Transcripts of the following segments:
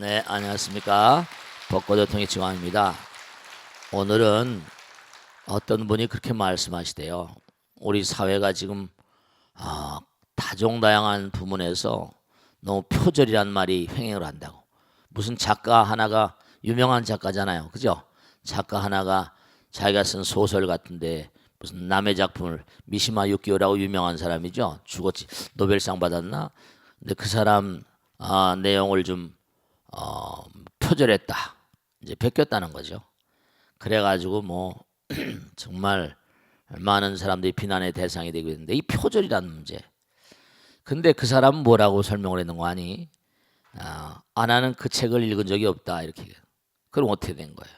네, 안녕하십니까. 벚꽃요통의 지광입니다. 오늘은 어떤 분이 그렇게 말씀하시대요. 우리 사회가 지금 다종다양한 부문에서 너무 표절이란 말이 횡행을 한다고. 무슨 작가 하나가 유명한 작가잖아요, 그죠? 작가 하나가 자기가 쓴 소설 같은데 무슨 남의 작품을 미시마 유키오라고 유명한 사람이죠. 죽었지. 노벨상 받았나? 근데 그 사람 내용을 좀 표절했다. 이제 베꼈다는 거죠. 그래가지고 뭐 정말 많은 사람들이 비난의 대상이 되고 있는데 이 표절이라는 문제. 근데 그 사람은 뭐라고 설명을 했는 거 아니? 나는 그 책을 읽은 적이 없다 이렇게. 그럼 어떻게 된 거예요?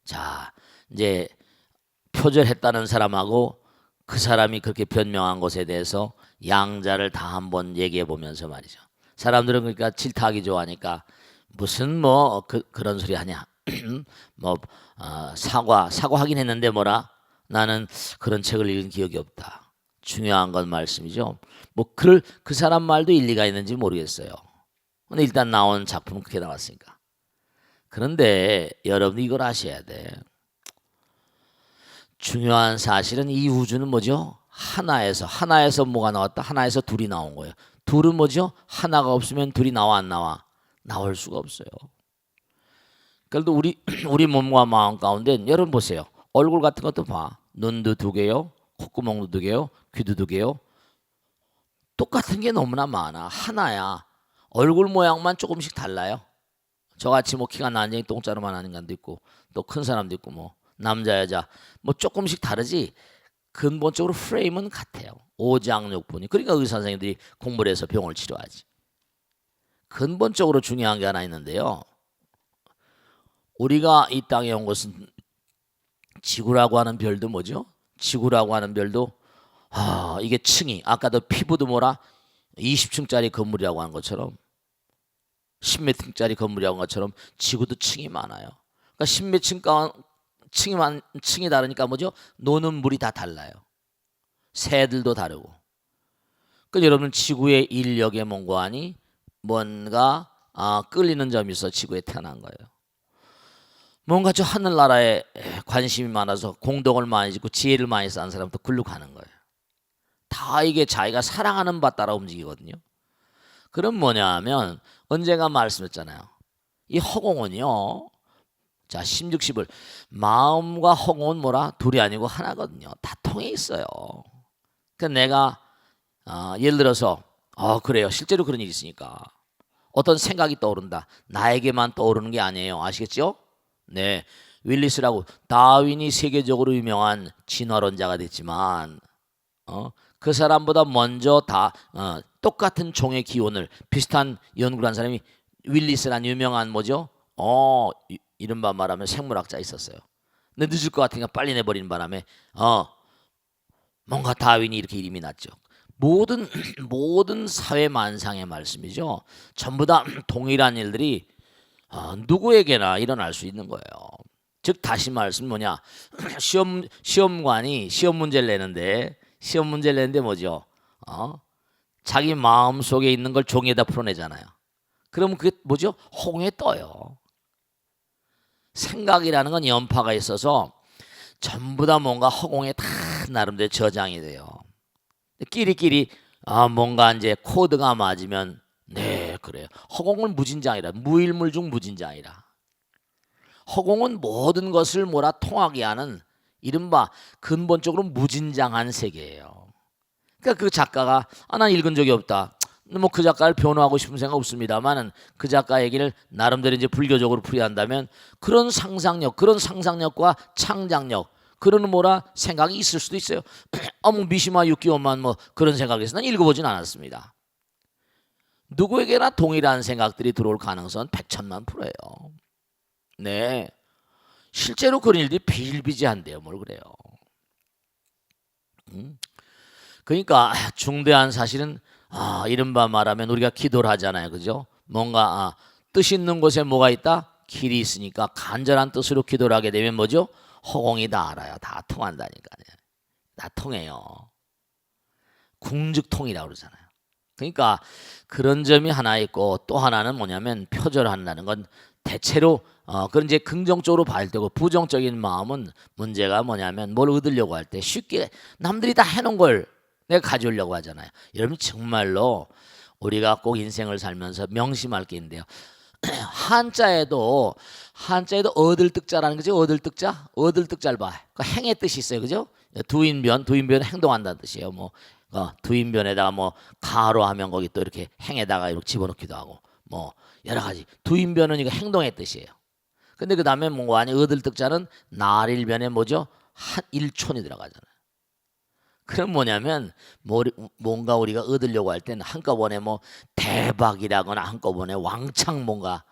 자, 이제 표절했다는 사람하고 그 사람이 그렇게 변명한 것에 대해서 양자를 다 한번 얘기해 보면서 말이죠. 사람들은 그러니까 질타하기 좋아하니까 무슨 뭐 그런 소리 하냐? 뭐 사과하긴 했는데 뭐라? 나는 그런 책을 읽은 기억이 없다. 중요한 건 말씀이죠. 뭐 그 사람 말도 일리가 있는지 모르겠어요. 근데 일단 나온 작품은 그렇게 나왔으니까. 그런데 여러분 이걸 아셔야 돼. 중요한 사실은 이 우주는 뭐죠? 하나에서 뭐가 나왔다? 하나에서 둘이 나온 거예요. 둘은 뭐죠? 하나가 없으면 둘이 나와 안 나와? 나올 수가 없어요. 그래도 우리 몸과 마음 가운데 여러분 보세요. 얼굴 같은 것도 봐. 눈도 두 개요. 콧구멍도 두 개요. 귀도 두 개요. 똑같은 게 너무나 많아. 하나야. 얼굴 모양만 조금씩 달라요. 저같이 뭐 키가 난쟁이 똥자루만 하는 사람도 있고 또 큰 사람도 있고 뭐 남자 여자 뭐 조금씩 다르지 근본적으로 프레임은 같아요. 오장육부니. 그러니까 의사 선생님들이 공부를 해서 병을 치료하지. 근본적으로 중요한 게 하나 있는데요. 우리가 이 땅에 온 것은 지구라고 하는 별도 뭐죠? 지구라고 하는 별도 이게 층이 아까도 피부도 뭐라 20층짜리 건물이라고 하는 것처럼 10몇 층짜리 건물이라고 하는 것처럼 지구도 층이 많아요. 그러니까 10몇 층이 다르니까 뭐죠? 노는 물이 다 달라요. 새들도 다르고. 그러니까 여러분 지구의 인력의 몽고하니 뭔가 끌리는 점이 있어 지구에 태어난 거예요. 뭔가 저 하늘나라에 관심이 많아서 공덕을 많이 짓고 지혜를 많이 쌓은 사람부터 굴룩하는 거예요. 다 이게 자기가 사랑하는 바 따라 움직이거든요. 그럼 뭐냐 하면 언젠가 말씀했잖아요. 이 허공은요. 자, 심즉십을 마음과 허공은 뭐라? 둘이 아니고 하나거든요. 다 통해 있어요. 그러니까 내가 예를 들어서 그래요. 실제로 그런 일이 있으니까 어떤 생각이 떠오른다. 나에게만 떠오르는 게 아니에요. 아시겠죠? 네, 윌리스라고 다윈이 세계적으로 유명한 진화론자가 됐지만 그 사람보다 먼저 똑같은 종의 기원을 비슷한 연구를 한 사람이 윌리스란 유명한 뭐죠? 이른바 말하면 생물학자 있었어요. 근데 늦을 것 같으니까 빨리 내버리는 바람에 뭔가 다윈이 이렇게 이름이 났죠. 모든 사회 만상의 말씀이죠. 전부 다 동일한 일들이 누구에게나 일어날 수 있는 거예요. 즉 다시 말씀 뭐냐? 시험관이 시험 문제를 내는데 뭐죠? 자기 마음 속에 있는 걸 종이에다 풀어내잖아요. 그럼 그게 뭐죠? 홍에 떠요. 생각이라는 건 연파가 있어서 전부 다 뭔가 허공에 다 나름대로 저장이 돼요. 끼리끼리 뭔가 이제 코드가 맞으면 네 그래요. 허공은 무진장이라 무일물 중 무진장이라. 허공은 모든 것을 통하게 하는 이른바 근본적으로 무진장한 세계예요. 그러니까 그 작가가 난 읽은 적이 없다. 뭐 그 작가를 변호하고 싶은 생각 없습니다만은 그 작가 얘기를 나름대로 이제 불교적으로 풀이한다면 그런 상상력과 창작력 그런 생각이 있을 수도 있어요. 미시마 유키오만 뭐 그런 생각에서 난 읽어보진 않았습니다. 누구에게나 동일한 생각들이 들어올 가능성은 100,000,000%예요. 네, 실제로 그런 일들이 비일비재한데요. 뭘 그래요? 그러니까 중대한 사실은 이른바 말하면 우리가 기도를 하잖아요. 그죠? 뭔가 뜻 있는 곳에 뭐가 있다? 길이 있으니까 간절한 뜻으로 기도를 하게 되면 뭐죠? 허공이 다 알아요. 다 통한다니까요. 다 통해요. 궁즉통이라고 그러잖아요. 그러니까 그런 점이 하나 있고 또 하나는 뭐냐면 표절한다는 건 대체로 그런 이제 긍정적으로 봐야 되고 부정적인 마음은 문제가 뭐냐면 뭘 얻으려고 할 때 쉽게 남들이 다 해놓은 걸 내가 가져오려고 하잖아요. 여러분 정말로 우리가 꼭 인생을 살면서 명심할 게 있는데요. 한자에도 얻을 득자라는 거죠. 얻을 득자, 얻을 득자를 봐. 그 행의 뜻이 있어요, 그죠? 두인변 행동한다는 뜻이에요. 뭐 두인변에다가 뭐 가로 하면 거기 또 이렇게 행에다가 이렇게 집어넣기도 하고 뭐 여러 가지. 두인변은 이거 행동의 뜻이에요. 근데 그 다음에 뭔가 아니 얻을 득자는 날일변에 뭐죠? 한 일촌이 들어가잖아요. 그럼 뭐냐면 뭔가 우리가 얻으려고 할 때는 한꺼번에 뭐 대박이라거나 한꺼번에 왕창 뭔가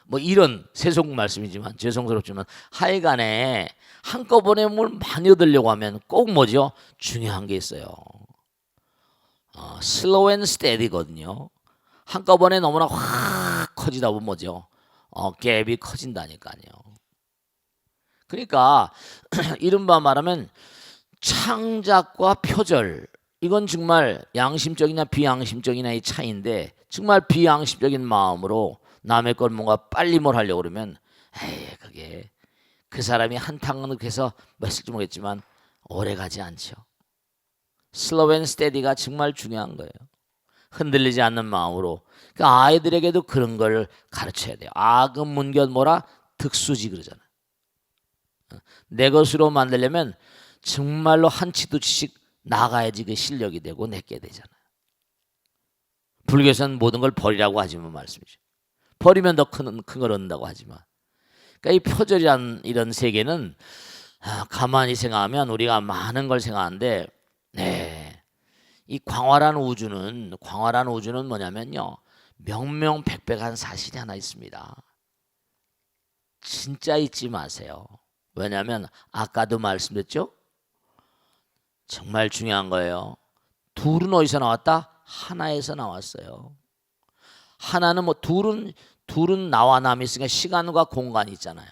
뭐 이런 세속 말씀이지만 죄송스럽지만 하여간에 한꺼번에 뭘 많이 얻으려고 하면 꼭 뭐죠? 중요한 게 있어요. 슬로우 앤 스테디거든요. 한꺼번에 너무나 확 커지다 보면 뭐죠? 갭이 커진다니까요. 그러니까 이른바 말하면 창작과 표절, 이건 정말 양심적이냐 비양심적이냐의 차이인데 정말 비양심적인 마음으로 남의 걸 뭔가 빨리 뭘 하려고 그러면 그게 그 사람이 한탕을 해서 했을지 모르겠지만 오래 가지 않죠. 슬로우 앤 스테디가 정말 중요한 거예요. 흔들리지 않는 마음으로. 그러니까 아이들에게도 그런 걸 가르쳐야 돼요. 악은 문견 뭐라 득수지 그러잖아요. 내 것으로 만들려면 정말로 한 치 두 치씩 나가야지 그 실력이 되고 내게 되잖아요. 불교에서는 모든 걸 버리라고 하지만 말씀이죠. 버리면 더 큰 걸 얻는다고 하지만. 그러니까 이 표절이란 이런 세계는 가만히 생각하면 우리가 많은 걸 생각하는데 이 광활한 우주는 뭐냐면요. 명명백백한 사실이 하나 있습니다. 진짜 잊지 마세요. 왜냐하면 아까도 말씀드렸죠. 정말 중요한 거예요. 둘은 어디서 나왔다? 하나에서 나왔어요. 하나는 뭐 둘은 나와 남이 있으니까 시간과 공간이 있잖아요.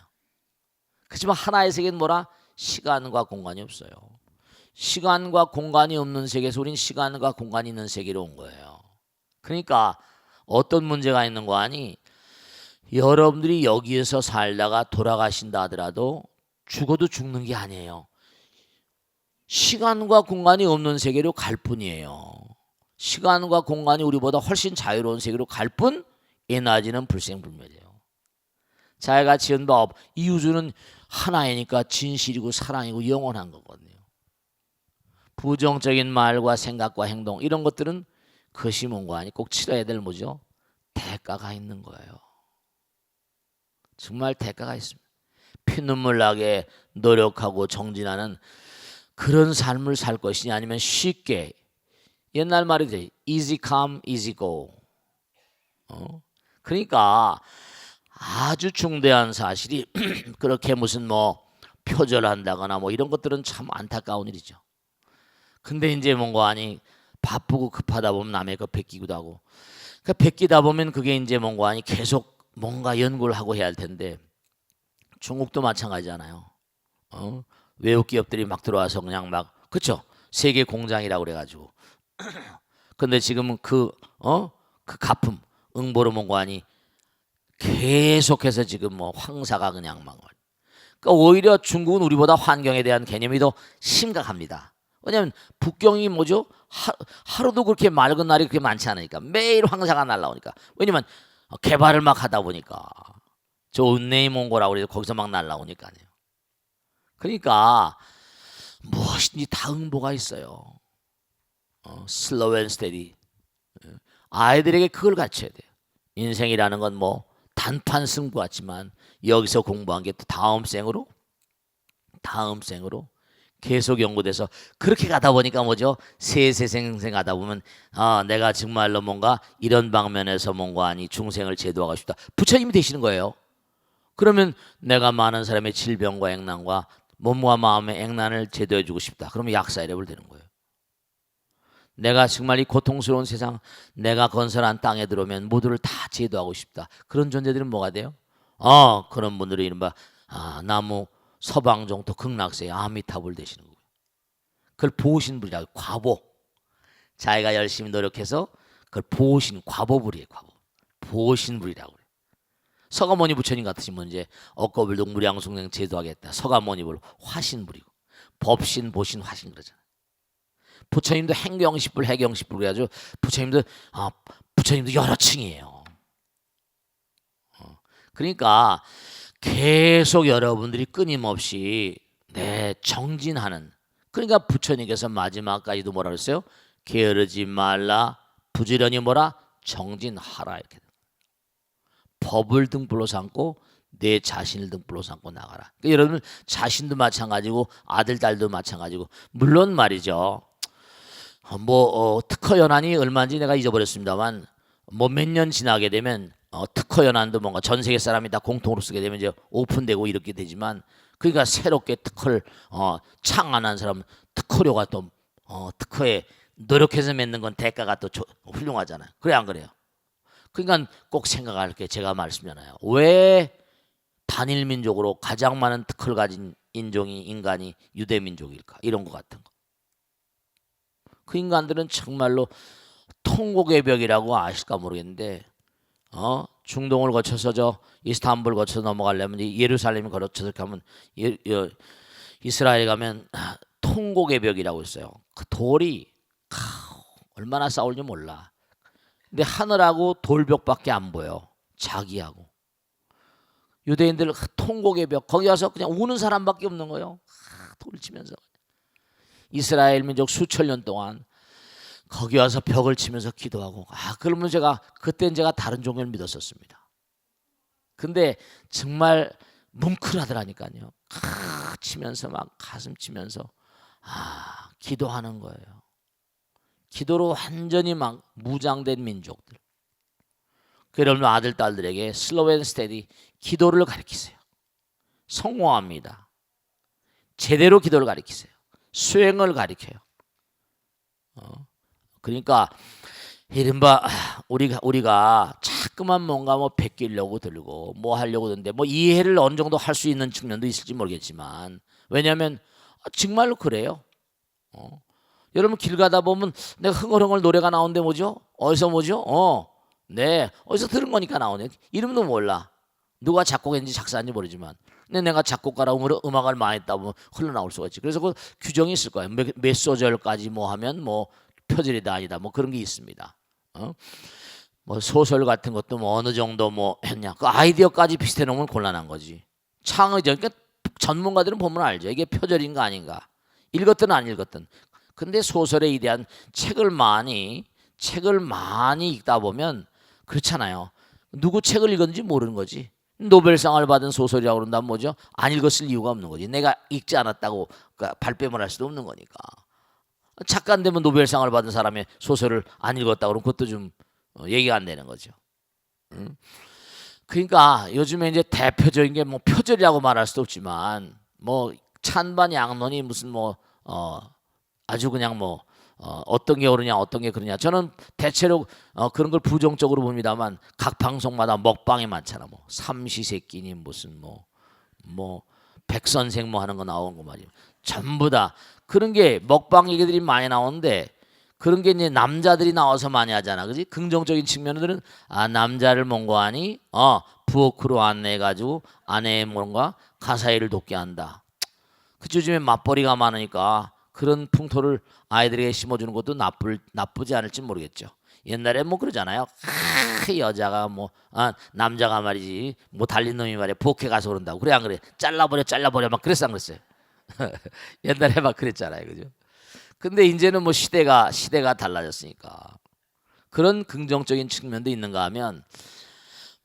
그렇지만 하나의 세계는 뭐라? 시간과 공간이 없어요. 시간과 공간이 없는 세계에서 우린 시간과 공간이 있는 세계로 온 거예요. 그러니까 어떤 문제가 있는 거 아니? 여러분들이 여기에서 살다가 돌아가신다 하더라도 죽어도 죽는 게 아니에요. 시간과 공간이 없는 세계로 갈 뿐이에요. 시간과 공간이 우리보다 훨씬 자유로운 세계로 갈 뿐 에너지는 불생불멸이에요. 자기가 지은 법, 이 우주는 하나이니까 진실이고 사랑이고 영원한 거거든요. 부정적인 말과 생각과 행동 이런 것들은 그것이 뭔가 아니 꼭 치러야 될 뭐죠? 대가가 있는 거예요. 정말 대가가 있습니다. 피눈물 나게 노력하고 정진하는 그런 삶을 살 것이냐 아니면 쉽게 옛날 말이죠. easy come, easy go. 그러니까 아주 중대한 사실이 그렇게 무슨 뭐 표절한다거나 뭐 이런 것들은 참 안타까운 일이죠. 근데 이제 뭔가 아니 바쁘고 급하다 보면 남의 거 베끼기도 하고 그러니까 베끼다 보면 그게 이제 뭔가 아니 계속 뭔가 연구를 하고 해야 할 텐데 중국도 마찬가지잖아요. 외국 기업들이 막 들어와서 그냥 막 그렇죠. 세계 공장이라고 그래가지고 근데 지금은 그 가품 응보로 뭔가 아니 계속해서 지금 뭐 황사가 그냥 막 그러니까 오히려 중국은 우리보다 환경에 대한 개념이 더 심각합니다. 왜냐하면 북경이 뭐죠? 하루도 그렇게 맑은 날이 그렇게 많지 않으니까 매일 황사가 날라오니까 왜냐면 개발을 막 하다 보니까 저 은내이몽고라고 그래서 거기서 막 날라오니까요. 그러니까 무엇이든지 다 응보가 있어요. 슬로우 앤 스테디. 아이들에게 그걸 가르쳐야 돼요. 인생이라는 건 뭐 단판 승부 같지만 여기서 공부한 게 또 다음 생으로 계속 연구돼서 그렇게 가다 보니까 뭐죠? 세세생생 가다 보면 내가 정말로 뭔가 이런 방면에서 뭔가 아니 중생을 제도하고 싶다. 부처님이 되시는 거예요. 그러면 내가 많은 사람의 질병과 액난과 몸과 마음의 액난을 제도해주고 싶다. 그러면 약사이랩을 되는 거예요. 내가 정말 이 고통스러운 세상 내가 건설한 땅에 들어오면 모두를 다 제도하고 싶다. 그런 존재들은 뭐가 돼요? 그런 분들이 이른바 나무 서방정토 극락세의 아미타불 되시는 거예요. 그걸 보신 분이라고 과보. 자기가 열심히 노력해서 그걸 보신 과보불이에요. 과보. 보신불이라고 그래요. 서가모니 부처님 같으시면 이제 억거불동 무량송생 제도하겠다. 서가모니불 화신불이고 법신 보신 화신 그러잖아요. 부처님도 행경십불 해경십불 그래가지고 부처님도 여러 층이에요. 그러니까 계속 여러분들이 끊임없이 정진하는, 그러니까 부처님께서 마지막까지도 뭐라 그랬어요? 게으르지 말라 부지런히 뭐라 정진하라 이렇게. 법을 등불로 삼고 내 자신을 등불로 삼고 나가라. 그러니까 여러분 자신도 마찬가지고 아들 딸도 마찬가지고, 물론 말이죠. 특허 연한이 얼마인지 내가 잊어버렸습니다만 몇 년 지나게 되면 특허 연한도 뭔가 전 세계 사람이 다 공통으로 쓰게 되면 이제 오픈되고 이렇게 되지만, 그러니까 새롭게 특허를 창안한 사람 특허료가 또 특허에 노력해서 맺는 건 대가가 또 훌륭하잖아요. 그래 안 그래요? 그러니까 꼭 생각할 게 제가 말씀드려요. 왜 단일 민족으로 가장 많은 특허를 가진 인간이 유대 민족일까? 이런 것 같은 거. 그 인간들은 정말로 통곡의 벽이라고 아실까 모르겠는데 중동을 거쳐서 저 이스탄불 거쳐서 넘어가려면 예루살렘을 거쳐서 가면 이스라엘 가면 통곡의 벽이라고 있어요. 그 돌이 얼마나 싸울지 몰라. 근데 하늘하고 돌벽밖에 안 보여. 자기하고. 유대인들 통곡의 벽, 거기 와서 그냥 우는 사람밖에 없는 거예요. 돌을 치면서. 이스라엘 민족 수천 년 동안 거기 와서 벽을 치면서 기도하고, 그러면 그때는 제가 다른 종교를 믿었었습니다. 근데 정말 뭉클하더라니까요. 치면서 막 가슴 치면서 기도하는 거예요. 기도로 완전히 막 무장된 민족들. 여러분 아들 딸들에게 슬로우 앤 스테디 기도를 가르치세요. 성공합니다. 제대로 기도를 가르치세요. 수행을 가르쳐요. 그러니까 이른바 우리가 자꾸만 뭔가 베끼려고 들고 하려고 드는데 이해를 어느 정도 할 수 있는 측면도 있을지 모르겠지만, 왜냐하면 정말로 그래요. 여러분 길 가다 보면 내가 흥얼흥얼 노래가 나오는데 뭐죠? 어디서 뭐죠? 어디서 들은 거니까 나오네. 이름도 몰라. 누가 작곡했는지 작사한지 모르지만, 근데 내가 작곡가라고 음악을 많이 했다 보면 흘러나올 수가 있지. 그래서 그 규정이 있을 거예요. 몇 소절까지 하면 표절이다 아니다 그런 게 있습니다. 소설 같은 것도 어느 정도 했냐, 그 아이디어까지 비슷해 놓으면 곤란한 거지. 창의적, 그러니까 전문가들은 보면 알죠. 이게 표절인가 아닌가, 읽었든 안 읽었든. 근데 소설에 대한 책을 많이 읽다 보면 그렇잖아요. 누구 책을 읽었는지 모르는 거지. 노벨상을 받은 소설이라고 그런다면 뭐죠? 안 읽었을 이유가 없는 거지. 내가 읽지 않았다고 발뺌을 할 수도 없는 거니까. 작가인데면 노벨상을 받은 사람의 소설을 안 읽었다 그러면 그것도 좀 얘기가 안 되는 거죠. 그러니까 요즘에 이제 대표적인 게 표절이라고 말할 수도 없지만 찬반 양론이 무슨 아주 그냥 어떤 게 옳으냐 어떤 게 그러냐. 저는 대체로 그런 걸 부정적으로 봅니다만, 각 방송마다 먹방이 많잖아. 삼시세끼니 무슨 백선생 하는 거 나오는 거 말이에요. 전부 다 그런 게 먹방 얘기들이 많이 나오는데, 그런 게 이제 남자들이 나와서 많이 하잖아. 그지? 긍정적인 측면들은 남자를 mongo하니 부엌으로 안내해가지고 아내의 뭔가 가사일을 돕게 한다. 그 요즘에 맞벌이가 많으니까 그런 풍토를 아이들에게 심어주는 것도 나쁘지 않을지 모르겠죠. 옛날에 그러잖아요. 여자가 남자가 말이지 달린 놈이 말이야 부엌에 가서 그런다고. 그래 안 그래? 잘라버려 막 그랬어 안 그랬어요? 옛날에 막 그랬잖아요. 그죠? 근데 이제는 시대가 달라졌으니까 그런 긍정적인 측면도 있는가 하면,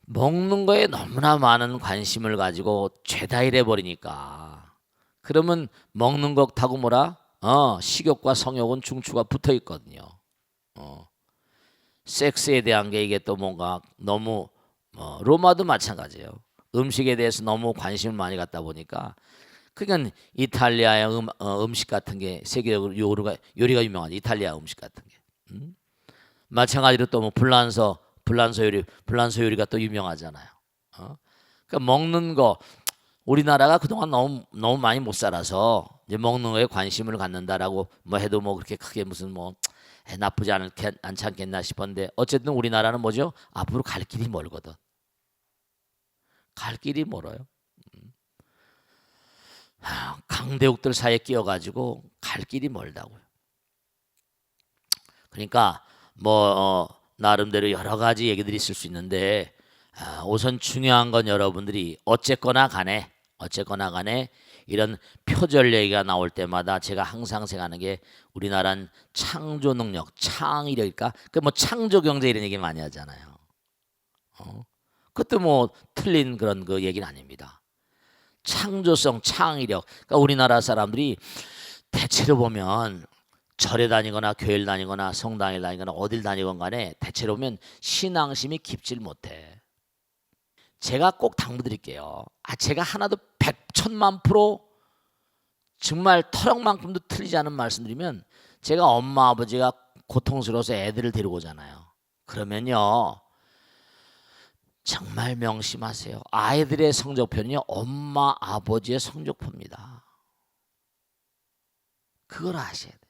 먹는 거에 너무나 많은 관심을 가지고 죄다 이래버리니까, 그러면 먹는 것하고 식욕과 성욕은 중추가 붙어 있거든요. 섹스에 대한 게 이게 또 뭔가 너무 로마도 마찬가지예요. 음식에 대해서 너무 관심을 많이 갖다 보니까, 그러니까 이탈리아의 음식 같은 게 세계적으로 요리가 유명하죠. 이탈리아 음식 같은 게. 마찬가지로 또 불란서 요리가 또 유명하잖아요. 그러니까 먹는 거, 우리나라가 그동안 너무 많이 못 살아서 이제 먹는 거에 관심을 갖는다라고 해도 그렇게 크게 무슨 나쁘지 않지 않겠나 싶었는데 어쨌든 우리나라는 뭐죠? 앞으로 갈 길이 멀거든. 갈 길이 멀어요. 강대국들 사이에 끼어가지고 갈 길이 멀다고요. 그러니까 뭐 나름대로 여러 가지 얘기들이 있을 수 있는데 우선 중요한 건 여러분들이 어쨌거나 간에 이런 표절 얘기가 나올 때마다 제가 항상 생각하는 게 우리나라는 창조 능력, 창의력일까? 그 뭐 창조 경제 이런 얘기 많이 하잖아요. 그것도 뭐 틀린 그런 그 얘기는 아닙니다. 창조성, 창의력. 그러니까 우리나라 사람들이 대체로 보면 절에 다니거나 교회를 다니거나 성당에 다니거나 어딜 다니건 간에 대체로 보면 신앙심이 깊질 못해. 제가 꼭 당부드릴게요. 제가 하나도 100,000,000% 정말 터럭만큼도 틀리지 않은 말씀드리면 제가 엄마 아버지가 고통스러워서 애들을 데리고 오잖아요. 그러면요. 정말 명심하세요. 아이들의 성적표는요. 엄마 아버지의 성적표입니다. 그걸 아셔야 돼요.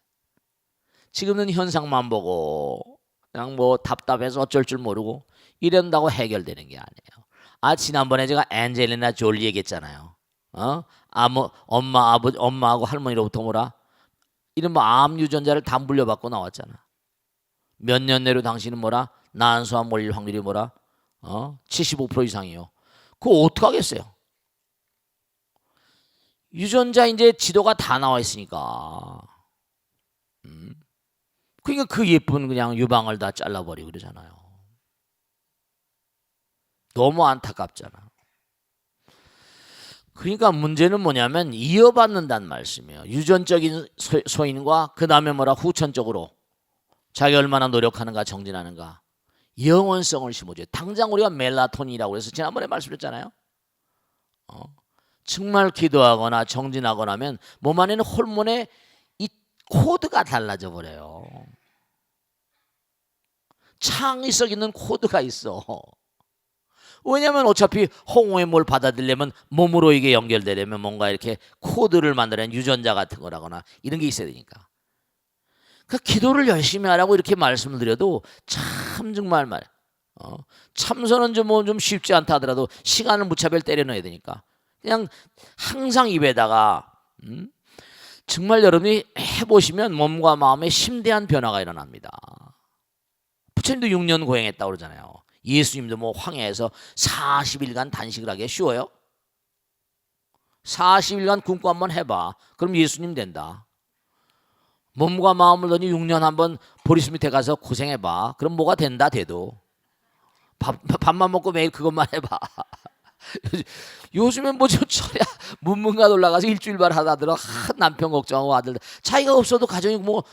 지금은 현상만 보고 그냥 뭐 답답해서 어쩔 줄 모르고 이런다고 해결되는 게 아니에요. 지난번에 제가 앤젤리나 졸리 얘기했잖아요. 엄마하고 할머니로부터 뭐라? 이런 뭐 암 유전자를 다 물려받고 나왔잖아. 몇 년 내로 당신은 뭐라? 난소암 몰릴 확률이 뭐라? 75% 이상이요. 그거 어떡하겠어요? 유전자 이제 지도가 다 나와 있으니까. 그러니까 그 예쁜 그냥 유방을 다 잘라버리고 그러잖아요. 너무 안타깝잖아. 그러니까 문제는 뭐냐면 이어받는다는 말씀이에요. 유전적인 소인과 그 다음에 뭐라 후천적으로 자기 얼마나 노력하는가 정진하는가 영원성을 심어줘요. 당장 우리가 멜라토닌이라고 해서 지난번에 말씀드렸잖아요. 정말 기도하거나 정진하거나 하면 몸 안에는 호르몬의 이 코드가 달라져 버려요. 창의성 있는 코드가 있어. 왜냐하면 어차피 홍어의 뭘 받아들이려면 몸으로 이게 연결되려면 뭔가 이렇게 코드를 만들어낸 유전자 같은 거라거나 이런 게 있어야 되니까. 그 기도를 열심히 하라고 이렇게 말씀을 드려도 참 정말 참선은 좀 쉽지 않다 하더라도 시간을 무차별 때려 넣어야 되니까 그냥 항상 입에다가 정말 여러분이 해보시면 몸과 마음에 심대한 변화가 일어납니다. 부처님도 6년 고행했다고 그러잖아요. 예수님도 뭐 황해에서 40일간 단식을 하기 쉬워요? 40일간 굶고 한번 해봐. 그럼 예수님 된다. 몸과 마음을 넣니 6년 한번 보리스 밑에 가서 고생해봐. 그럼 뭐가 된다 돼도. 밥만 먹고 매일 그것만 해봐. 요즘엔 뭐죠? 문문가 올라가서 일주일만 하다더라. 남편 걱정하고 아들 자기가 없어도 가정이 뭐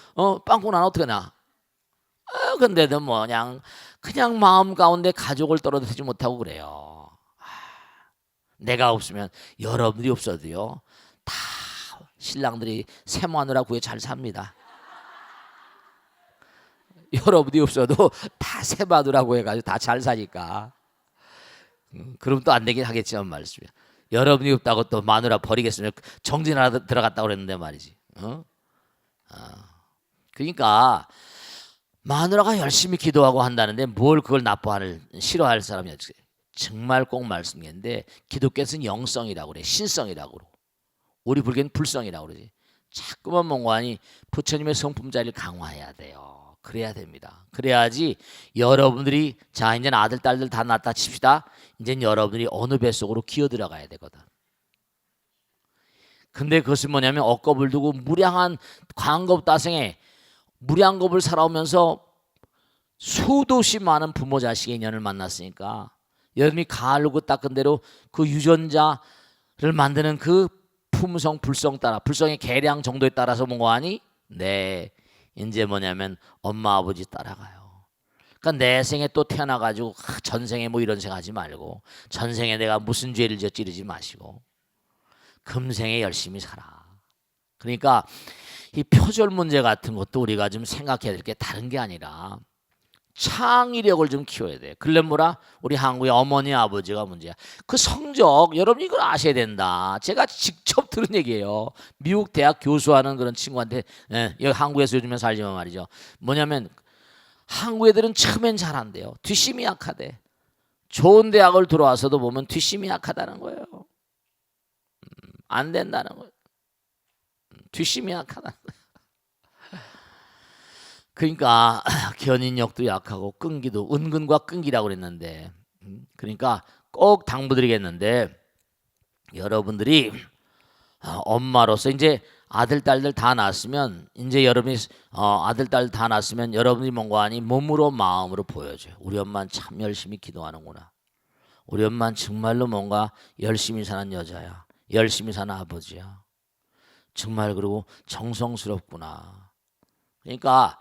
빵꾸 나나 어떡하나. 근데도 뭐 그냥 마음 가운데 가족을 떨어뜨리지 못하고 그래요. 내가 없으면 여러분들이 없어도요 다 신랑들이 세마누라 구해 잘 삽니다. 여러분이 없어도 다 세마누라고 해가지고 다 잘 사니까. 그럼 또 안 되긴 하겠지만 말씀이야. 여러분이 없다고 또 마누라 버리겠으면 정진하러 들어갔다고 그랬는데 말이지. 그러니까 마누라가 열심히 기도하고 한다는데 뭘 그걸 싫어할 사람이 없어요. 정말 꼭 말씀드리는데 기독교에서는 영성이라고 그래. 신성이라고 그러고 우리 불교는 불성이라고 그러지. 자꾸만 몽관이 부처님의 성품 자리를 강화해야 돼요. 그래야 됩니다. 그래야지 여러분들이 자 이제는 아들 딸들 다 낳았다 칩시다. 이제는 여러분들이 어느 뱃속으로 기어 들어가야 되거든. 근데 그것은 뭐냐면 억겁을 두고 무량한 광겁다생에 무량겁을 살아오면서 수도 없이 많은 부모 자식의 인연을 만났으니까 여러분이 가르고 닦은 대로 그 유전자를 만드는 그 품성 불성 따라 불성의 계량 정도에 따라서 뭐하니? 네, 이제 뭐냐면 엄마 아버지 따라가요. 그러니까 내 생에 또 태어나가지고 전생에 뭐 이런 생각 하지 말고 전생에 내가 무슨 죄를 졌지 이러지 마시고 금생에 열심히 살아. 그러니까 이 표절 문제 같은 것도 우리가 좀 생각해야 될 게 다른 게 아니라 창의력을 좀 키워야 돼. 그래 뭐라? 우리 한국의 어머니 아버지가 문제야. 그 성적 여러분 이걸 아셔야 된다. 제가 직접 들은 얘기예요. 미국 대학 교수하는 그런 친구한테 여기 한국에서 요즘에 살지만 말이죠. 뭐냐면 한국 애들은 처음엔 잘한대요. 뒷심이 약하대. 좋은 대학을 들어와서도 보면 뒷심이 약하다는 거예요. 안 된다는 거예요. 뒷심이 약하다는 거예요. 그러니까 견인력도 약하고 끈기도 은근과 끈기라고 그랬는데 그러니까 꼭 당부드리겠는데 여러분들이 엄마로서 이제 아들 딸들 다 낳았으면 이제 여러분이 아들 딸 다 낳았으면 여러분이 뭔가 하니 몸으로 마음으로 보여줘요. 우리 엄마는 참 열심히 기도하는구나. 우리 엄마는 정말로 뭔가 열심히 사는 여자야. 열심히 사는 아버지야. 정말 그리고 정성스럽구나. 그러니까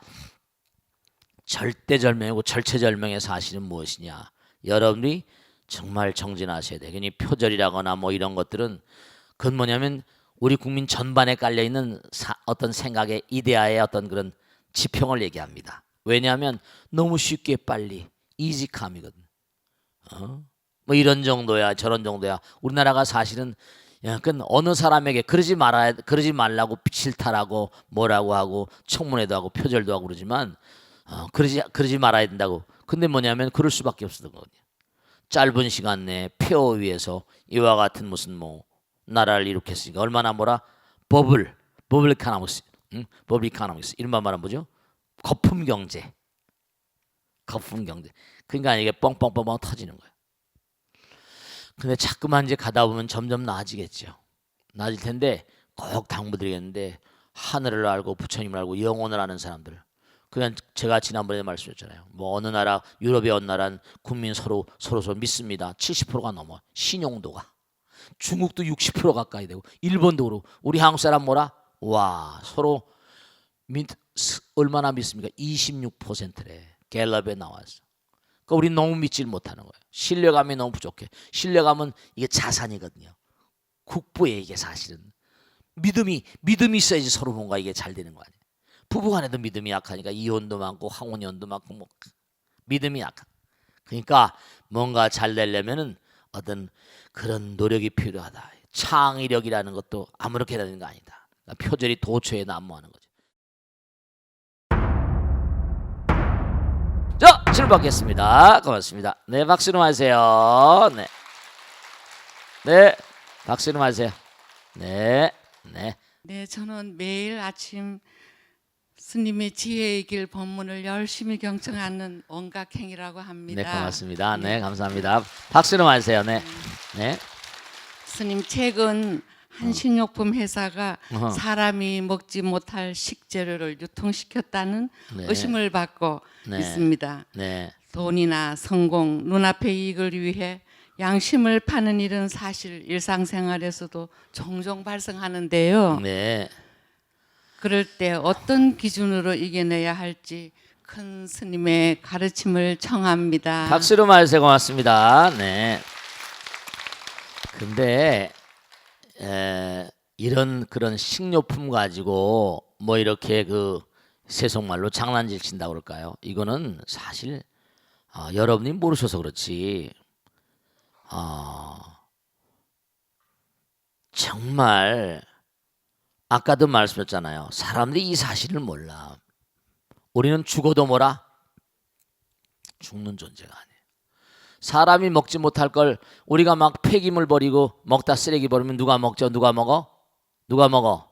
절대절명이고 절체절명의 사실은 무엇이냐? 여러분이 정말 정진하셔야 돼. 괜히 표절이라거나 뭐 이런 것들은 그건 뭐냐면 우리 국민 전반에 깔려 있는 어떤 생각의 이데아의 어떤 그런 지평을 얘기합니다. 왜냐하면 너무 쉽게 빨리 이지감이거든. 뭐 이런 정도야, 저런 정도야. 우리나라가 사실은 그 어느 사람에게 그러지 말라고 싫다라고 뭐라고 하고 청문회도 하고 표절도 하고 그러지만 그러지 말아야 된다고. 근데 뭐냐면 그럴 수밖에 없었던 거거든요. 짧은 시간 내에 폐허 위해서 이와 같은 무슨 뭐 나라를 일으켰으니까 얼마나 뭐라 버블 이카노믹스, 버블 이카노믹스 이런 말은 뭐죠? 거품 경제. 그러니까 이게 뻥뻥뻥뻥 터지는 거예요. 근데 자꾸만 이제 가다 보면 점점 나아지겠죠. 나아질 텐데 꼭 당부드리겠는데 하늘을 알고 부처님을 알고 영혼을 아는 사람들. 그냥 제가 지난번에 말씀드렸잖아요. 뭐 어느 나라 유럽의 어느 나라는 국민 서로 믿습니다. 70%가 넘어 신용도가. 중국도 60% 가까이 되고 일본도 그렇고 우리 한국 사람 뭐라? 와 서로 얼마나 믿습니까? 26%래. 갤럽에 나왔어. 그러니까 우리 너무 믿질 못하는 거예요. 신뢰감이 너무 부족해. 신뢰감은 이게 자산이거든요. 국부에 이게 사실은 믿음이 있어야지 서로 뭔가 이게 잘 되는 거 아니에요. 부부간에도 믿음이 약하니까 이혼도 많고 항혼이혼도 많고 뭐 믿음이 약한. 그러니까 뭔가 잘 되려면은 어떤 그런 노력이 필요하다. 창의력이라는 것도 아무렇게 되는 거 아니다. 그러니까 표절이 도처에 난무하는 거죠. 자, 질문 받겠습니다. 고맙습니다. 네, 박수 좀 하세요. 네, 네, 박수 좀 하세요. 네, 네. 네, 저는 매일 아침 스님의 지혜의 길 법문을 열심히 경청하는 원각행이라고 합니다. 네, 고맙습니다. 네, 감사합니다. 박수 좀 하세요. 네, 네. 스님 최근 한 식료품 회사가 사람이 먹지 못할 식재료를 유통시켰다는 네. 의심을 받고 네. 있습니다. 네. 돈이나 성공, 눈앞의 이익을 위해 양심을 파는 일은 사실 일상생활에서도 종종 발생하는데요. 네. 그럴 때 어떤 기준으로 이겨내야 할지 큰 스님의 가르침을 청합니다. 박수로 말해서 고맙습니다. 네. 근데 이런 그런 식료품 가지고 뭐 이렇게 그 세속말로 장난질 친다 그럴까요? 이거는 사실 여러분이 모르셔서 그렇지. 정말 아까도 말씀드렸잖아요. 사람들이 이 사실을 몰라. 우리는 죽어도 뭐라? 죽는 존재가 아니에요. 사람이 먹지 못할 걸 우리가 막 폐기물 버리고 먹다 쓰레기 버리면 누가 먹죠? 누가 먹어? 누가 먹어?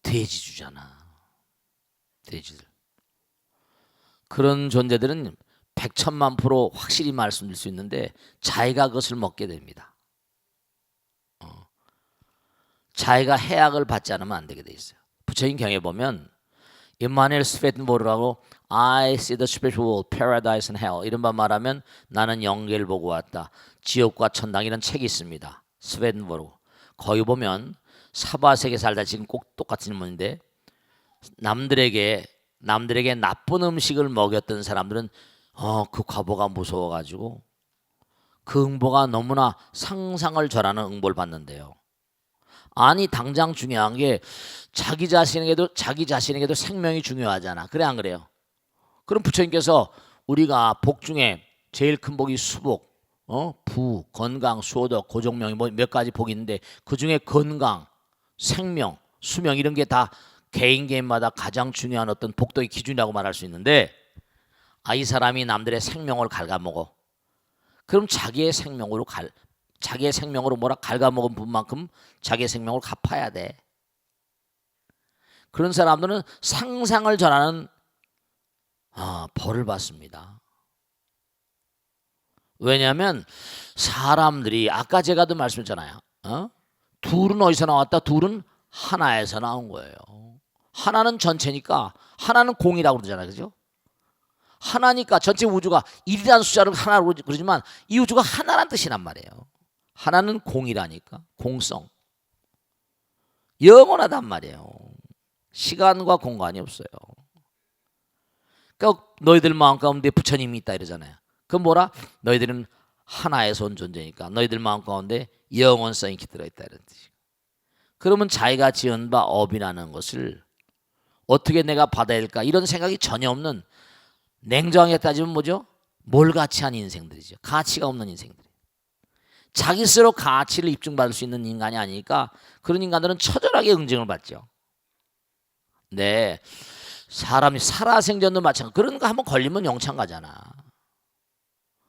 돼지 주잖아. 돼지들. 그런 존재들은 100,000,000% 확실히 말씀드릴 수 있는데 자기가 그것을 먹게 됩니다. 자기가 해악을 받지 않으면 안 되게 돼 있어요. 부처님 경에 보면 임마누엘 스웨덴보르라고 I see the spiritual world, paradise and hell 이런 말 말하면 나는 영계를 보고 왔다. 지옥과 천당이라는 책이 있습니다. 스웨덴보르. 거기 보면 사바세계 살다 지금 꼭 똑같은 질문인데 남들에게 나쁜 음식을 먹였던 사람들은 그 과보가 무서워가지고 그 응보가 너무나 상상을 절하는 응보를 받는데요. 아니 당장 중요한 게 자기 자신에게도 생명이 중요하잖아. 그래 안 그래요? 그럼 부처님께서 우리가 복 중에 제일 큰 복이 수복, 부, 건강, 수호덕, 고종명이 뭐 몇 가지 복이 있는데 그 중에 건강, 생명, 수명 이런 게 다 개인마다 가장 중요한 어떤 복덕의 기준이라고 말할 수 있는데 이 사람이 남들의 생명을 갉아먹어. 그럼 자기의 생명으로 뭐라 갉아먹은 분만큼 자기의 생명을 갚아야 돼. 그런 사람들은 상상을 전하는 벌을 받습니다. 왜냐하면 사람들이 아까 제가도 말씀했잖아요. 둘은 어디서 나왔다? 둘은 하나에서 나온 거예요. 하나는 전체니까 하나는 공이라고 그러잖아요. 그죠? 하나니까 전체 우주가 1이라는 숫자를 하나로 그러지만 이 우주가 하나란 뜻이란 말이에요. 하나는 공이라니까. 공성. 영원하단 말이에요. 시간과 공간이 없어요. 그러니까 너희들 마음 가운데 부처님이 있다 이러잖아요. 그럼 뭐라? 너희들은 하나에서 온 존재니까 너희들 마음 가운데 영원성이 깃들어 있다 이런 뜻이에요. 그러면 자기가 지은 바 업이라는 것을 어떻게 내가 받아야 될까 이런 생각이 전혀 없는, 냉정하게 따지면 뭐죠? 몰가치한 인생들이죠. 가치가 없는 인생들. 자기 스스로 가치를 입증받을 수 있는 인간이 아니니까 그런 인간들은 처절하게 응징을 받죠. 네, 사람이 살아생전도 마찬가지. 그런 거 한번 걸리면 영창 가잖아.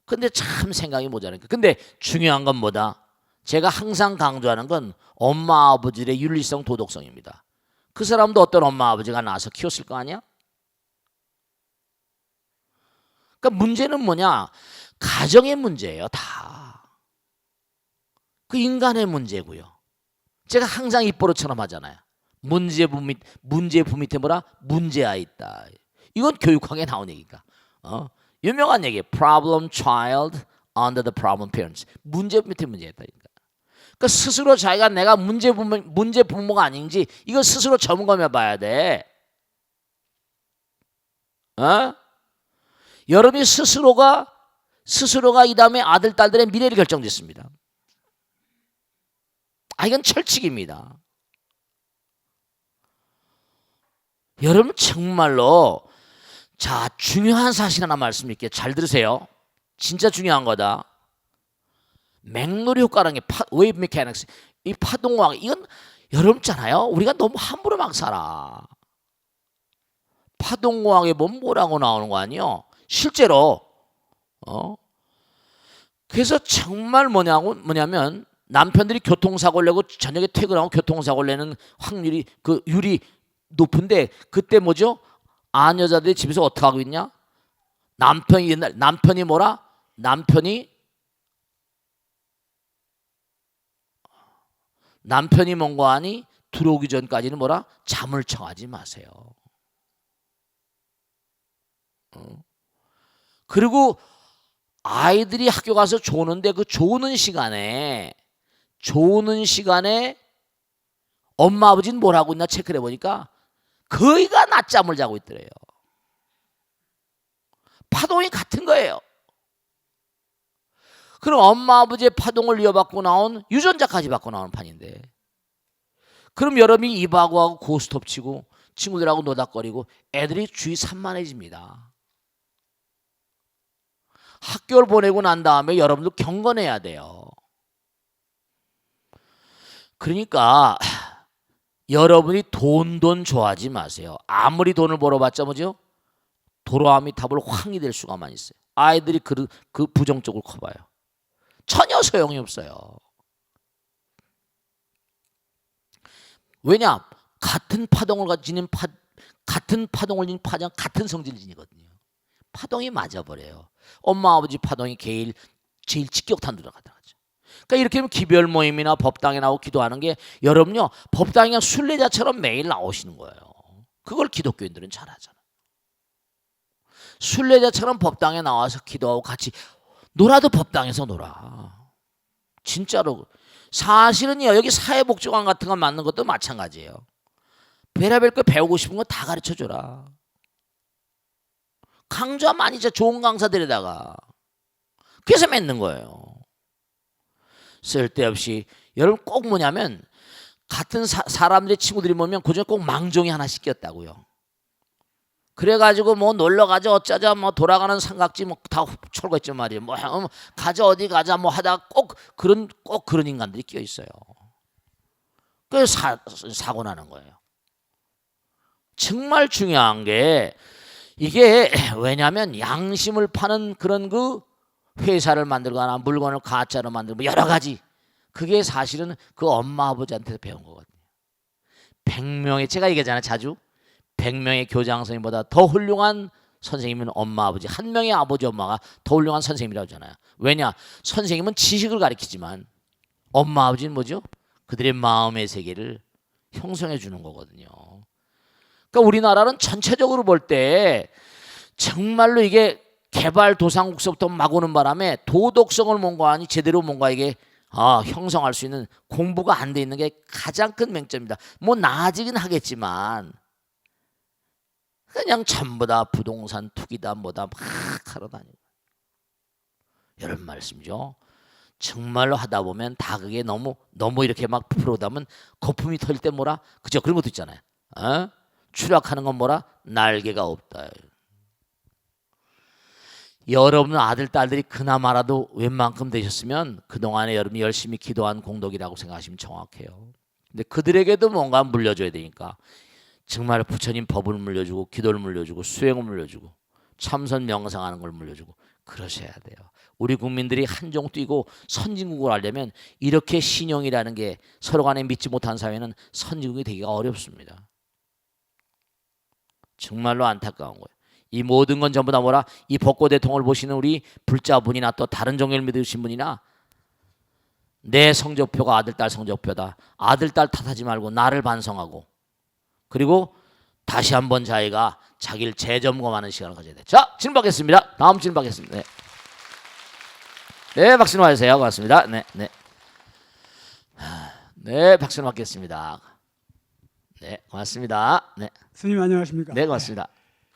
근데 참 생각이 모자라니까. 근데 중요한 건 뭐다? 제가 항상 강조하는 건 엄마 아버지의 윤리성 도덕성입니다. 그 사람도 어떤 엄마 아버지가 낳아서 키웠을 거 아니야? 그러니까 문제는 뭐냐? 가정의 문제예요, 다. 그 인간의 문제고요. 제가 항상 입버릇처럼 하잖아요. 문제부 밑에 뭐라? 문제아 있다. 이건 교육학에 나온 얘기니까. 유명한 얘기예요. Problem child under the problem parents. 문제 밑에 문제가 있다니까. 그러니까 스스로 자기가 내가 문제 부모가 아닌지 이거 스스로 점검해 봐야 돼. 여러분이 스스로가 이 다음에 아들 딸들의 미래를 결정짓습니다. 이건 철칙입니다. 여러분 정말로 자 중요한 사실 하나 말씀드릴게요. 잘 들으세요. 진짜 중요한 거다. 맥놀이 효과라는 게 웨이브 메카닉스, 이 파동과학, 이건 여러분 있잖아요. 우리가 너무 함부로 막 살아. 파동과학에 보면 뭐라고 나오는 거 아니요? 실제로 그래서 정말 뭐냐면 남편들이 교통사고를 내고 저녁에 퇴근하고 교통사고를 내는 확률이 그 율이 높은데 그때 뭐죠? 안 여자들이 집에서 어떻게 하고 있냐? 남편이 뭐라? 남편이 뭔가 하니 들어오기 전까지는 뭐라? 잠을 청하지 마세요. 그리고 아이들이 학교 가서 조는데 그 조는 시간에 엄마 아버지는 뭘 하고 있나 체크를 해보니까 거의가 낮잠을 자고 있더래요. 파동이 같은 거예요. 그럼 엄마 아버지의 파동을 이어받고 나온 유전자까지 받고 나오는 판인데, 그럼 여러분이 입하고 고스톱 치고 친구들하고 노닥거리고 애들이 주위 산만해집니다. 학교를 보내고 난 다음에 여러분도 경건해야 돼요. 그러니까 여러분이 돈 좋아하지 마세요. 아무리 돈을 벌어봤자 뭐죠? 도로아미탑을 황이 될 수가만 있어요. 아이들이 그 부정적으로 커봐요. 전혀 소용이 없어요. 왜냐? 같은 파동을 지닌 같은 성질을 지니거든요. 파동이 맞아버려요. 엄마 아버지 파동이 제일 직격탄으로 들어가죠. 그러니까 이렇게 하면 기별 모임이나 법당에 나오고 기도하는 게 여러분요 법당이 그냥 순례자처럼 매일 나오시는 거예요. 그걸 기독교인들은 잘하잖아요. 순례자처럼 법당에 나와서 기도하고 같이 놀아도 법당에서 놀아. 진짜로. 사실은요 여기 사회복지관 같은 거 만든 것도 마찬가지예요. 별의별 거 배우고 싶은 거 다 가르쳐줘라. 강좌 많이 좋은 강사들에다가 그래서 맺는 거예요. 쓸데없이. 여러분 꼭 뭐냐면 같은 사람들의 친구들이 모이면 그중에 꼭 망종이 하나씩 꼈다고요. 그래가지고 뭐 놀러 가자 어쩌자 뭐 돌아가는 삼각지 뭐 다 철거했죠 말이에요. 뭐 가자 어디 가자 뭐 하다가 꼭 그런 인간들이 끼어 있어요. 그래서 사고 나는 거예요. 정말 중요한 게 이게 왜냐하면 양심을 파는 그런 그 회사를 만들거나 물건을 가짜로 만들고 여러 가지 그게 사실은 그 엄마 아버지한테서 배운 거거든요. 100명의 제가 얘기하잖아요 자주 100명의 교장 선생님보다 더 훌륭한 선생님은 엄마 아버지 한 명의 아버지 엄마가 더 훌륭한 선생님이라고 하잖아요. 왜냐 선생님은 지식을 가르치지만 엄마 아버지는 뭐죠? 그들의 마음의 세계를 형성해 주는 거거든요. 그러니까 우리나라는 전체적으로 볼 때 정말로 이게 개발도상국서부터 막 오는 바람에 도덕성을 뭔가 하니 제대로 뭔가 이게 형성할 수 있는 공부가 안 돼 있는 게 가장 큰 맹점입니다. 뭐 나아지긴 하겠지만 그냥 전부 다 부동산 투기다 뭐다 막 하러 다니고 이런 말씀이죠. 정말로 하다 보면 다 그게 너무 이렇게 막 부풀어오다 보면 거품이 터질 때 뭐라 그죠? 그런 것도 있잖아요. 추락하는 건 뭐라 날개가 없다. 여러분 아들 딸들이 그나마라도 웬만큼 되셨으면 그동안에 여러분이 열심히 기도한 공덕이라고 생각하시면 정확해요. 근데 그들에게도 뭔가 물려줘야 되니까 정말 부처님 법을 물려주고 기도를 물려주고 수행을 물려주고 참선 명상하는 걸 물려주고 그러셔야 돼요. 우리 국민들이 한종 뛰고 선진국을 하려면 이렇게 신용이라는 게 서로 간에 믿지 못한 사회는 선진국이 되기가 어렵습니다. 정말로 안타까운 거예요. 이 모든 건 전부 다 뭐라 이 벚꽃 대통을 보시는 우리 불자분이나 또 다른 종교를 믿으신 분이나 내 성적표가 아들딸 성적표다. 아들딸 탓하지 말고 나를 반성하고 그리고 다시 한번 자기가 자기를 재점검하는 시간을 가져야 돼. 자, 질문 받겠습니다. 다음 질문 받겠습니다. 네, 네 박수 맞으세요. 고맙습니다. 네, 박수 받겠습니다. 네, 고맙습니다. 네, 스님 안녕하십니까? 네, 고맙습니다.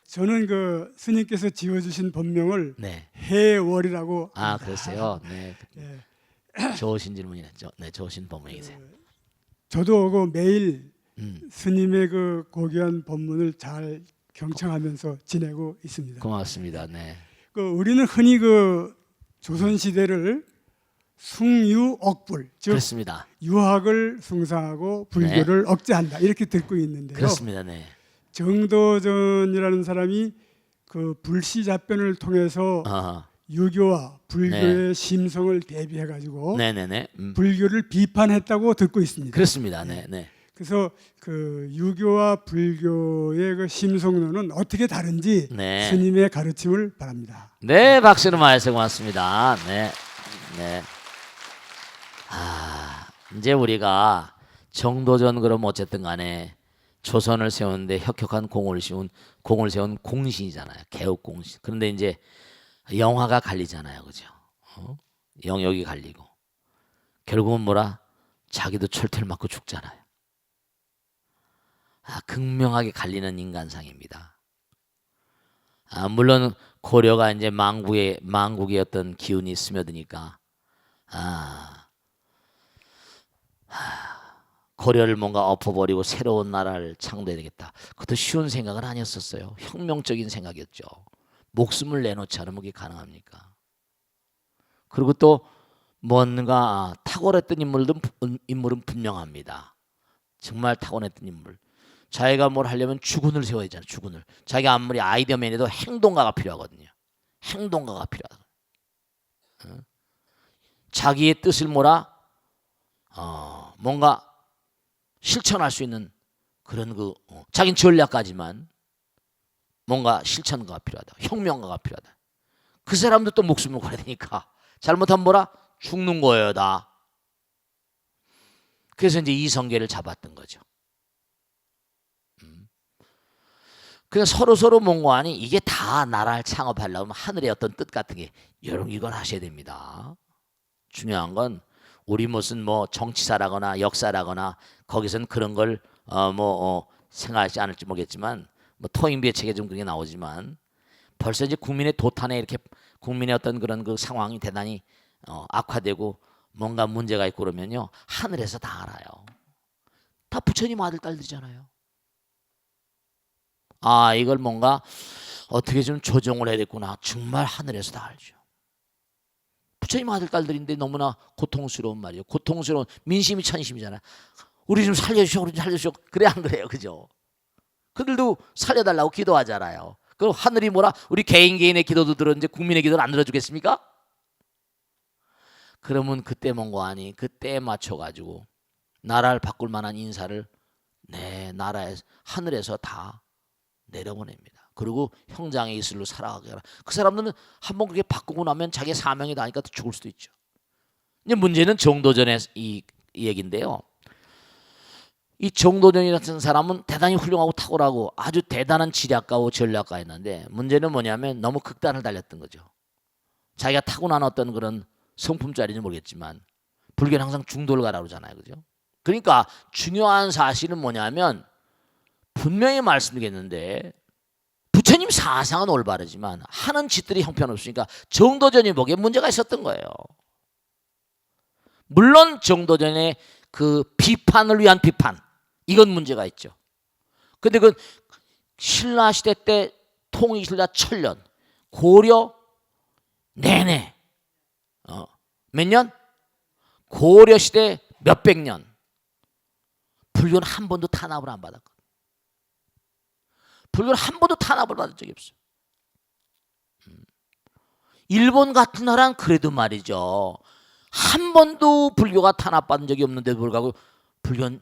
저는 그 스님께서 지어주신 본명을 네, 해월이라고 그랬어요. 네, 예, 좋으신 질문이었죠. 네, 좋으신 본명이세요. 저도 그 매일 음, 스님의 그 고귀한 법문을 잘 경청하면서 지내고 있습니다. 고맙습니다. 네, 그 우리는 흔히 그 조선 시대를 숭유억불, 즉 그렇습니다. 유학을 숭상하고 불교를 억제한다 이렇게 듣고 있는데요. 그렇습니다. 네, 정도전이라는 사람이 그 불시잡변을 통해서 유교와 불교의 심성을 대비해 가지고 네네네. 불교를 비판했다고 듣고 있습니다. 그렇습니다. 네, 네. 그래서 그 유교와 불교의 그 심성론은 어떻게 다른지 네. 스님의 가르침을 바랍니다. 네, 박수로 말해서 고맙습니다. 네, 네. 이제 우리가 정도전 그럼 어쨌든 간에 조선을 세우는데 혁혁한 공을 세운 공신이잖아요. 개혁공신. 그런데 이제 영화가 갈리잖아요, 그죠? 영역이 갈리고 결국은 뭐라 자기도 철퇴를 맞고 죽잖아요. 극명하게 갈리는 인간상입니다. 물론 고려가 이제 망국의 어떤 기운이 스며드니까 고려를 뭔가 엎어버리고 새로운 나라를 창조해야 되겠다. 그것도 쉬운 생각은 아니었었어요. 혁명적인 생각이었죠. 목숨을 내놓지 않으면 그게 가능합니까? 그리고 또 뭔가 탁월했던 인물은 분명합니다. 정말 탁월했던 인물. 자기가 뭘 하려면 주군을 세워야 되잖아요. 주군을. 자기가 아무리 아이디어맨이도 행동가가 필요하거든요. 행동가가 필요하다. 자기의 뜻을 뭔가 실천할 수 있는 그런 자긴 전략가지만 뭔가 실천가가 필요하다. 혁명가가 필요하다. 그 사람도 또 목숨을 걸어야 되니까 잘못하면 죽는 거예요 다. 그래서 이제 이성계를 잡았던 거죠. 그래서 서로 뭔가 하니 이게 다 나라를 창업하려면 하늘의 어떤 뜻 같은 게 여러분 이걸 하셔야 됩니다. 중요한 건 우리 무슨 정치사라거나 역사라거나 거기서는 그런 걸 생각하지 않을지 모르겠지만 토인비의 책에 좀 그런 게 나오지만 벌써 이제 국민의 도탄에 이렇게 국민의 어떤 그런 그 상황이 대단히 악화되고 뭔가 문제가 있고 그러면요 하늘에서 다 알아요. 다 부처님 아들 딸들이잖아요. 아, 이걸 뭔가 어떻게 좀 조정을 해야 되겠구나. 정말 하늘에서 다 알죠. 부처님 아들 딸들인데 너무나 고통스러운 말이에요. 고통스러운, 민심이 천심이잖아요. 우리 좀 살려주시오, 우리 좀 살려주시오. 그래 안 그래요, 그죠? 그들도 살려달라고 기도하잖아요. 그럼 하늘이 뭐라? 우리 개인의 기도도 들었는데 국민의 기도를 안 들어주겠습니까? 그러면 그때 뭔가 아니, 그때에 맞춰가지고 나라를 바꿀 만한 인사를 내 나라에 하늘에서 다 내려보냅니다. 그리고 형장의 이슬로 살아가게 하라. 그 사람들은 한번 그렇게 바꾸고 나면 자기 사명이 나니까 또 죽을 수도 있죠. 이제 문제는 정도전의 이 얘기인데요. 이 정도전이 같은 사람은 대단히 훌륭하고 탁월하고 아주 대단한 지략가고 전략가였는데 문제는 뭐냐면 너무 극단을 달렸던 거죠. 자기가 타고난 어떤 그런 성품짜리는 모르겠지만 불교는 항상 중도를 가라고 그러잖아요. 그죠? 그러니까 중요한 사실은 뭐냐면 분명히 말씀드리겠는데 부처님 사상은 올바르지만 하는 짓들이 형편없으니까 정도전이 보기에 문제가 있었던 거예요. 물론 정도전의 그 비판을 위한 비판, 이건 문제가 있죠. 근데 그 신라 시대 때 통일신라 천년, 고려 내내 몇 년? 고려 시대 몇백 년 불교는 한 번도 탄압을 안 받았거든요. 불교는 한 번도 탄압을 받은 적이 없어요. 일본 같은 나라는 그래도 말이죠. 한 번도 불교가 탄압받은 적이 없는데도 불구하고 불교는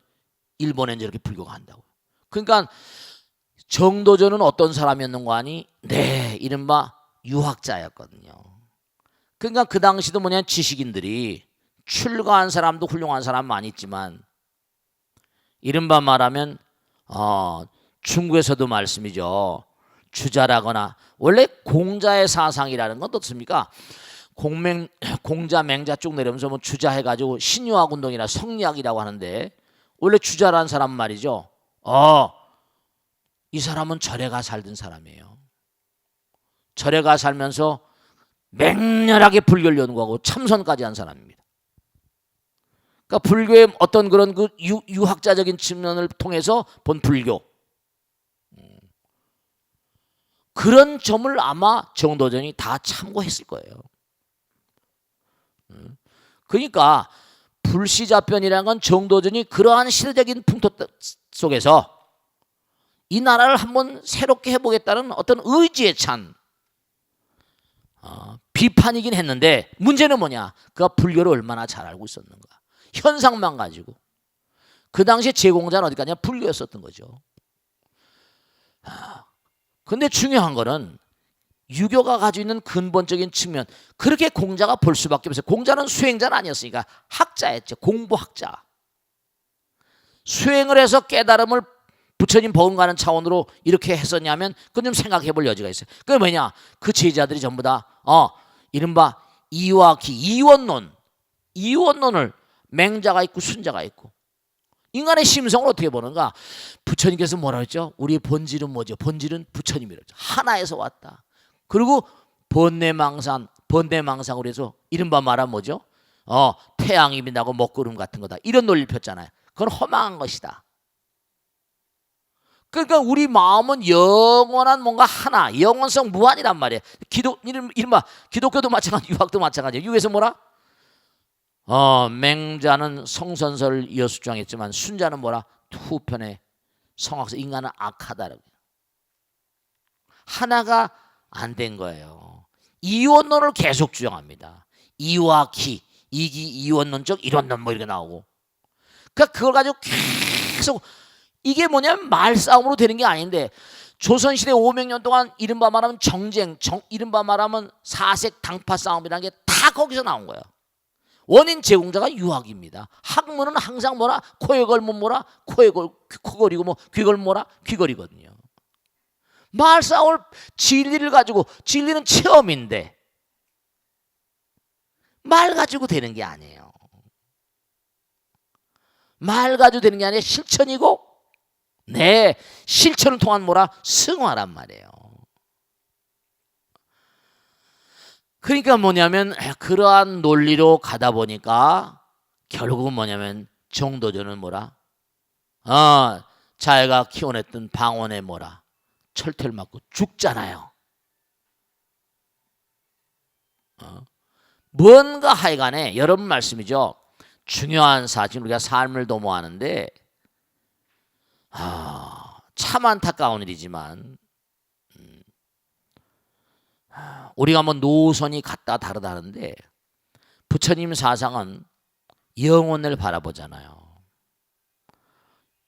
일본엔 저렇게 불교가 한다고요. 그러니까 정도전은 어떤 사람이었는가 하니 네, 이른바 유학자였거든요. 그러니까 그 당시도 뭐냐 지식인들이 출가한 사람도 훌륭한 사람 많이 있지만 이른바 말하면 중국에서도 말씀이죠. 주자라거나 원래 공자의 사상이라는 건 어떻습니까? 공자 맹자 쭉 내려오면서 뭐 주자 해가지고 신유학 운동이나 성리학이라고 하는데 원래 주자라는 사람 말이죠. 이 사람은 절에 가 살던 사람이에요. 절에 가 살면서 맹렬하게 불교를 연구하고 참선까지 한 사람입니다. 그러니까 불교의 어떤 그런 그 유학자적인 측면을 통해서 본 불교, 그런 점을 아마 정도전이 다 참고했을 거예요. 그러니까 불시자편이라는 건 정도전이 그러한 시대적인 풍토 속에서 이 나라를 한번 새롭게 해보겠다는 어떤 의지에 찬 비판이긴 했는데 문제는 뭐냐? 그가 불교를 얼마나 잘 알고 있었는가? 현상만 가지고. 그 당시에 제공자는 어디 가냐? 불교였었던 거죠. 근데 중요한 거는 유교가 가지고 있는 근본적인 측면, 그렇게 공자가 볼 수밖에 없어요. 공자는 수행자는 아니었으니까 학자였죠. 공부학자. 수행을 해서 깨달음을 부처님 버금가는 차원으로 이렇게 했었냐면 그건 좀 생각해 볼 여지가 있어요. 그게 뭐냐? 그 제자들이 전부 다 이른바 이와기, 이원론을 맹자가 있고 순자가 있고 인간의 심성을 어떻게 보는가? 부처님께서 뭐라 했죠? 우리의 본질은 뭐죠? 본질은 부처님이라고 했죠. 하나에서 왔다. 그리고 번뇌망상으로 해서 이른바 말하면 뭐죠? 태양이 빛나고 먹구름 같은 거다. 이런 논리를 폈잖아요. 그건 허망한 것이다. 그러니까 우리 마음은 영원한 뭔가 하나, 영원성 무한이란 말이에요. 이른바 기독교도 마찬가지, 유학도 마찬가지예요. 유에서 뭐라? 맹자는 성선설을 이어 주장했지만 순자는 뭐라? 후편에 성악서 인간은 악하다라고. 하나가 안 된 거예요. 이원론을 계속 주장합니다. 이와 기, 이기 이원론적 이론론 뭐 이렇게 나오고. 그러니까 그걸 가지고 계속 이게 뭐냐면 말싸움으로 되는 게 아닌데 조선시대 500년 동안 이른바 말하면 정쟁, 이른바 말하면 사색 당파 싸움이라는 게 다 거기서 나온 거예요. 원인 제공자가 유학입니다. 학문은 항상 뭐라? 코에 걸면 뭐라? 코걸이고 뭐 귀걸면 뭐라? 귀걸이거든요. 말싸움을 진리를 가지고, 진리는 체험인데 말 가지고 되는 게 아니에요. 말 가지고 되는 게 아니라 실천이고 실천을 통한 뭐라? 승화란 말이에요. 그러니까 뭐냐면 그러한 논리로 가다 보니까 결국은 뭐냐면 정도전은 뭐라? 자기가 키워냈던 방언의 뭐라? 철퇴를 맞고 죽잖아요. 뭔가 하여간에 여러분 말씀이죠. 중요한 사실 우리가 삶을 도모하는데 참 안타까운 일이지만 우리가 뭐 노선이 같다 다르다는데 부처님 사상은 영혼을 바라보잖아요.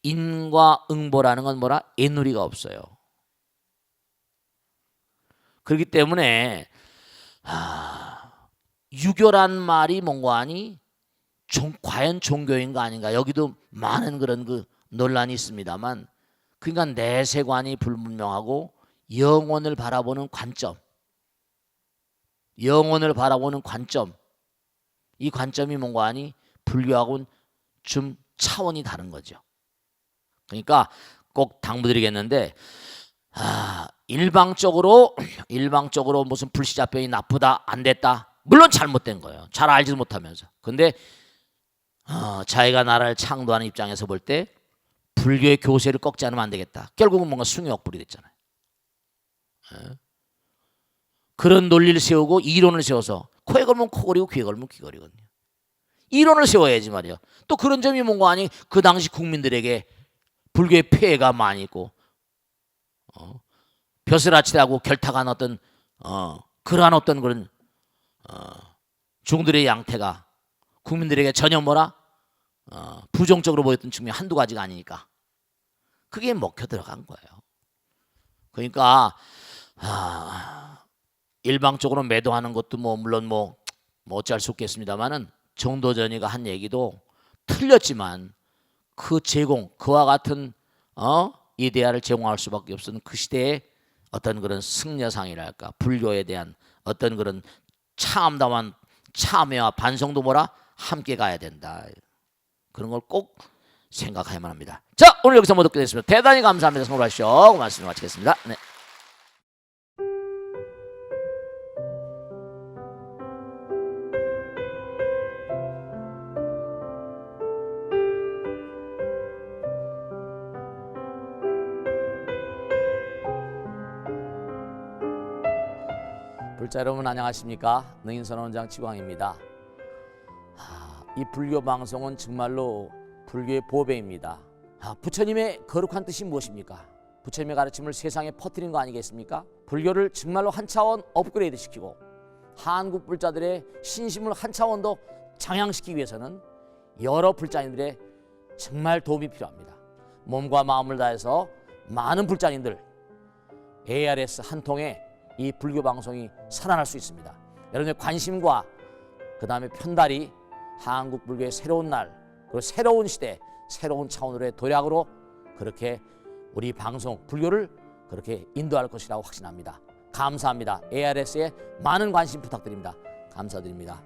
인과 응보라는 건 뭐라? 애누리가 없어요. 그렇기 때문에 유교란 말이 뭔가 하니 과연 종교인가 아닌가, 여기도 많은 그런 그 논란이 있습니다만, 그러니까 내세관이 불분명하고 영혼을 바라보는 관점, 영혼을 바라보는 관점, 이 관점이 뭔가 하니 불교하고는 좀 차원이 다른 거죠. 그러니까 꼭 당부드리겠는데 일방적으로 무슨 불시자병이 나쁘다 안 됐다, 물론 잘못된 거예요. 잘 알지도 못하면서. 근데 자기가 나라를 창도하는 입장에서 볼 때 불교의 교세를 꺾지 않으면 안 되겠다. 결국은 뭔가 숭유억불이 됐잖아요. 그런 논리를 세우고 이론을 세워서 코에 걸면 코걸이고 귀에 걸면 귀걸이거든요. 이론을 세워야지 말이야. 또 그런 점이 뭔가 아니, 그 당시 국민들에게 불교의 폐해가 많이 있고 벼슬아치하고 결탁한 어떤 그러한 어떤 그런 중들의 양태가 국민들에게 전혀 뭐라 부정적으로 보였던 측면이 한두 가지가 아니니까 그게 먹혀 들어간 거예요. 그러니까 일방적으로 매도하는 것도 뭐 물론 뭐 어찌할 수 없겠습니다만은 정도전이가 한 얘기도 틀렸지만 그 제공, 그와 같은 이데아를 제공할 수밖에 없었던 그 시대의 어떤 그런 승려상이랄까, 불교에 대한 어떤 그런 참담한 참회와 반성도 뭐라 함께 가야 된다. 그런 걸 꼭 생각해야만 합니다. 자, 오늘 여기서 모두 끝냈습니다. 대단히 감사합니다. 성불하시오. 말씀 마치겠습니다. 네. 불자 여러분 안녕하십니까? 능인선원장 치광입니다. 이 불교 방송은 정말로 불교의 보배입니다. 부처님의 거룩한 뜻이 무엇입니까? 부처님의 가르침을 세상에 퍼뜨린 거 아니겠습니까? 불교를 정말로 한 차원 업그레이드 시키고 한국 불자들의 신심을 한 차원 더 장양시키기 위해서는 여러 불자님들의 정말 도움이 필요합니다. 몸과 마음을 다해서 많은 불자님들 ARS 한 통에 이 불교 방송이 살아날 수 있습니다. 여러분의 관심과 그 다음에 편달이 한국 불교의 새로운 날, 그리고 새로운 시대, 새로운 차원으로의 도약으로 그렇게 우리 방송 불교를 그렇게 인도할 것이라고 확신합니다. 감사합니다. ARS에 많은 관심 부탁드립니다. 감사드립니다.